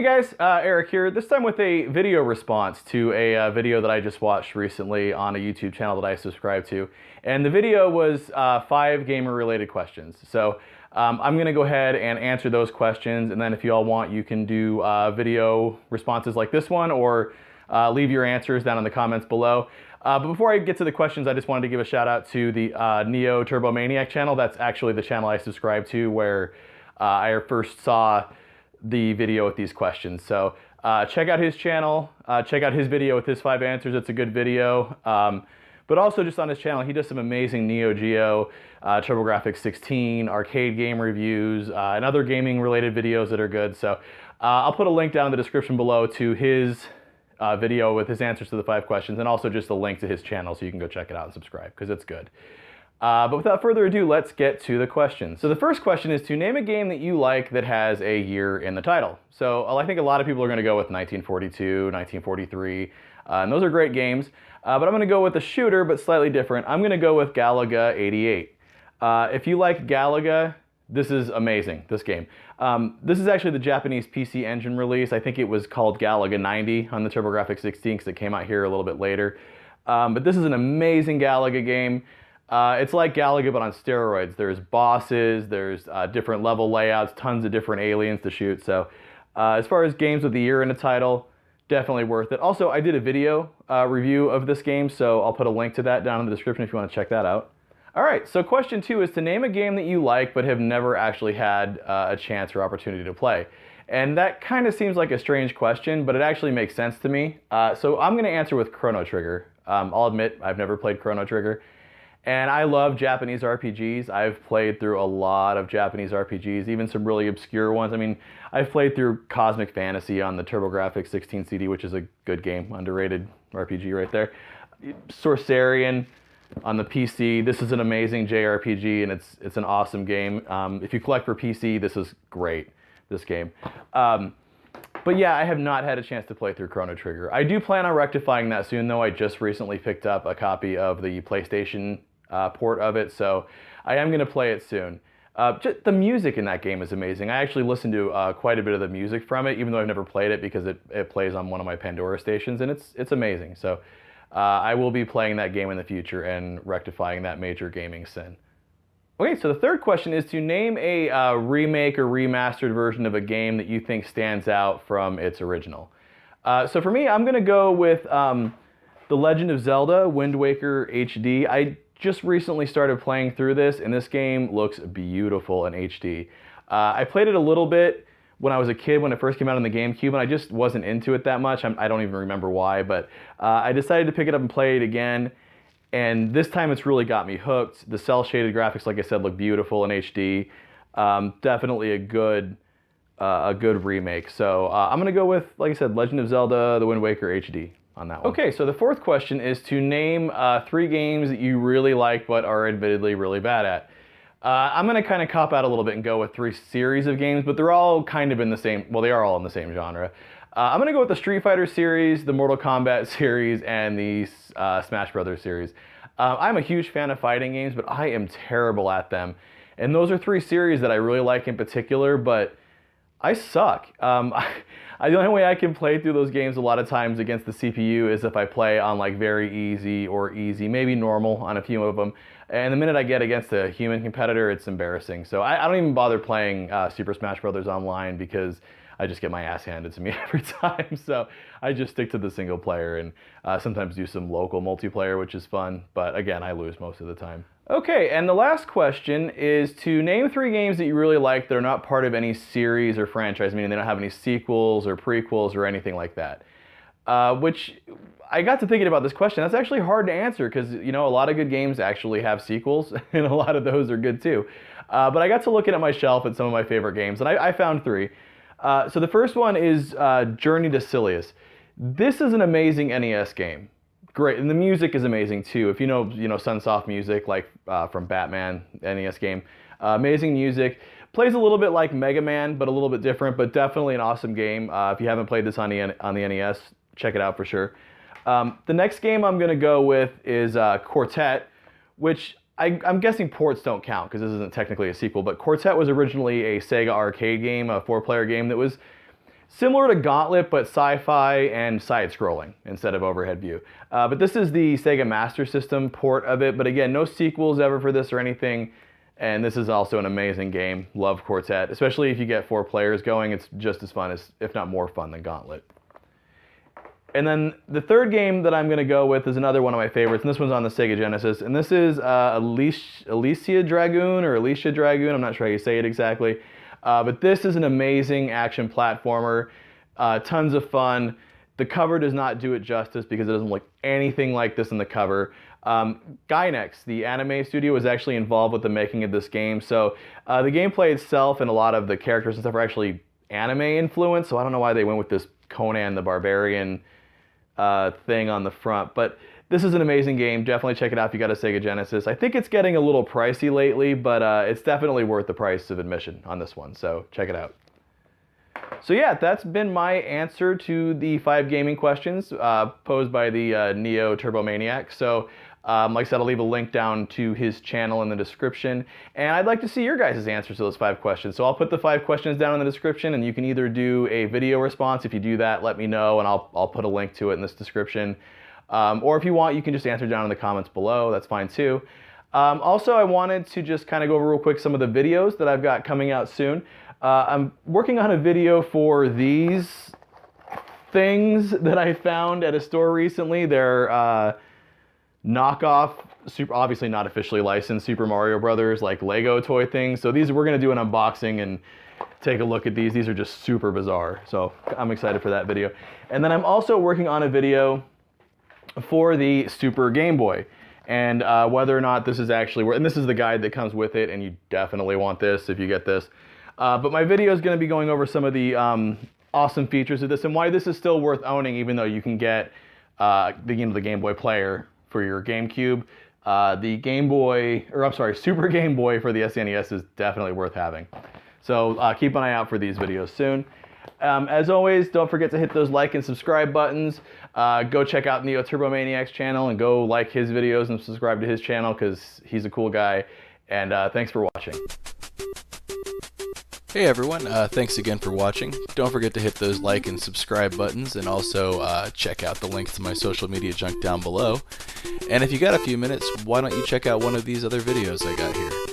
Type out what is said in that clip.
Hey guys, Eric here, this time with a video response to a video that I just watched recently on a YouTube channel that I subscribe to. And the video was 5 gamer-related questions. So I'm going to go ahead and answer those questions, and then if you all want, you can do video responses like this one, or leave your answers down in the comments below. But before I get to the questions, I just wanted to give a shout out to the NeoTurboManiac channel. That's actually the channel I subscribe to, where I first saw the video with these questions. So check out his channel, check out his video with his 5 answers. It's a good video. But also just on his channel, he does some amazing Neo Geo, TurboGrafx 16, arcade game reviews, and other gaming related videos that are good. So I'll put a link down in the description below to his video with his answers to the 5 questions, and also just a link to his channel so you can go check it out and subscribe, because it's good. But without further ado, let's get to the questions. So the first question is to name a game that you like that has a year in the title. So I think a lot of people are going to go with 1942, 1943, and those are great games. But I'm going to go with a shooter, but slightly different. I'm going to go with Galaga 88. If you like Galaga, this is amazing, this game. This is actually the Japanese PC Engine release. I think it was called Galaga 90 on the TurboGrafx 16 because it came out here a little bit later. But this is an amazing Galaga game. It's like Galaga, but on steroids. There's bosses, there's different level layouts, tons of different aliens to shoot. So as far as games with the year in the title, definitely worth it. Also, I did a video review of this game, so I'll put a link to that down in the description if you want to check that out. All right, so question 2 is to name a game that you like but have never actually had a chance or opportunity to play. And that kind of seems like a strange question, but it actually makes sense to me. So I'm going to answer with Chrono Trigger. I'll admit I've never played Chrono Trigger. And I love Japanese RPGs. I've played through a lot of Japanese RPGs, even some really obscure ones. I mean, I've played through Cosmic Fantasy on the TurboGrafx 16 CD, which is a good game, underrated RPG right there. Sorcerian on the PC. This is an amazing JRPG, and it's an awesome game. If you collect for PC, this is great, this game. But yeah, I have not had a chance to play through Chrono Trigger. I do plan on rectifying that soon, though. I just recently picked up a copy of the PlayStation port of it, so I am going to play it soon. Just the music in that game is amazing. I actually listened to quite a bit of the music from it, even though I've never played it, because it plays on one of my Pandora stations, and it's amazing. So I will be playing that game in the future and rectifying that major gaming sin. Okay, so the third question is to name a remake or remastered version of a game that you think stands out from its original. So for me, I'm going to go with The Legend of Zelda Wind Waker HD. I just recently started playing through this, and this game looks beautiful in HD. I played it a little bit when I was a kid, when it first came out on the GameCube, and I just wasn't into it that much. I don't even remember why, but I decided to pick it up and play it again. And this time it's really got me hooked. The cel-shaded graphics, like I said, look beautiful in HD. Definitely a good remake. So I'm gonna go with, like I said, Legend of Zelda The Wind Waker HD on that one. Okay, so the fourth question is to name 3 games that you really like but are admittedly really bad at. I'm gonna kind of cop out a little bit and go with 3 series of games, but they're all kind of in the same, well, they are all in the same genre. I'm going to go with the Street Fighter series, the Mortal Kombat series, and the Smash Brothers series. I'm a huge fan of fighting games, but I am terrible at them. And those are 3 series that I really like in particular, but I suck. The only way I can play through those games a lot of times against the CPU is if I play on like very easy or easy, maybe normal on a few of them. And the minute I get against a human competitor, it's embarrassing. So I don't even bother playing Super Smash Brothers online, because I just get my ass handed to me every time. So I just stick to the single player and sometimes do some local multiplayer, which is fun. But again, I lose most of the time. Okay, and the last question is to name 3 games that you really like that are not part of any series or franchise, meaning they don't have any sequels or prequels or anything like that. Which, I got to thinking about this question. That's actually hard to answer, because, you know, a lot of good games actually have sequels, and a lot of those are good too. But I got to looking at my shelf at some of my favorite games, and I found 3. So the first one is Journey to Silius. This is an amazing NES game. Great, and the music is amazing too. If you know Sunsoft music, like from Batman NES game, amazing music. Plays a little bit like Mega Man, but a little bit different. But definitely an awesome game. If you haven't played this on the NES, check it out for sure. The next game I'm gonna go with is Quartet, which I'm guessing ports don't count because this isn't technically a sequel, but Quartet was originally a Sega arcade game, a 4-player game that was Similar to Gauntlet, but sci-fi and side-scrolling instead of overhead view. But this is the Sega Master System port of it, but again, no sequels ever for this or anything. And this is also an amazing game. Love Quartet, especially if you get 4 players going. It's just as fun, if not more fun than Gauntlet. And then the third game that I'm going to go with is another one of my favorites, and this one's on the Sega Genesis. And this is Alisia Dragoon, or Alicia Dragoon. I'm not sure how you say it exactly. But this is an amazing action platformer. Tons of fun. The cover does not do it justice because it doesn't look anything like this in the cover. Gainax, the anime studio, was actually involved with the making of this game. So the gameplay itself and a lot of the characters and stuff are actually anime influenced. So I don't know why they went with this Conan the Barbarian thing on the front. But this is an amazing game. Definitely check it out if you got a Sega Genesis. I think it's getting a little pricey lately, but it's definitely worth the price of admission on this one. So check it out. So yeah, that's been my answer to the 5 gaming questions posed by the NeoTurboManiac. So like I said, I'll leave a link down to his channel in the description. And I'd like to see your guys' answers to those 5 questions. So I'll put the 5 questions down in the description, and you can either do a video response. If you do that, let me know, and I'll put a link to it in this description. Or if you want, you can just answer down in the comments below. That's fine too. Also, I wanted to just kind of go over real quick some of the videos that I've got coming out soon. I'm working on a video for these things that I found at a store recently. They're knockoff, obviously not officially licensed Super Mario Brothers, like Lego toy things. So these, we're going to do an unboxing and take a look at these. These are just super bizarre. So I'm excited for that video. And then I'm also working on a video for the Super Game Boy. And whether or not this is actually, and this is the guide that comes with it, and you definitely want this if you get this. But my video is going to be going over some of the awesome features of this and why this is still worth owning, even though you can get the Game Boy Player for your GameCube. The Game Boy, or I'm sorry, Super Game Boy for the SNES is definitely worth having. So keep an eye out for these videos soon. As always, don't forget to hit those like and subscribe buttons. Go check out NeoTurboManiac's channel and go like his videos and subscribe to his channel because he's a cool guy. And thanks for watching. Hey everyone, thanks again for watching. Don't forget to hit those like and subscribe buttons, and also check out the links to my social media junk down below. And if you got a few minutes, why don't you check out one of these other videos I got here.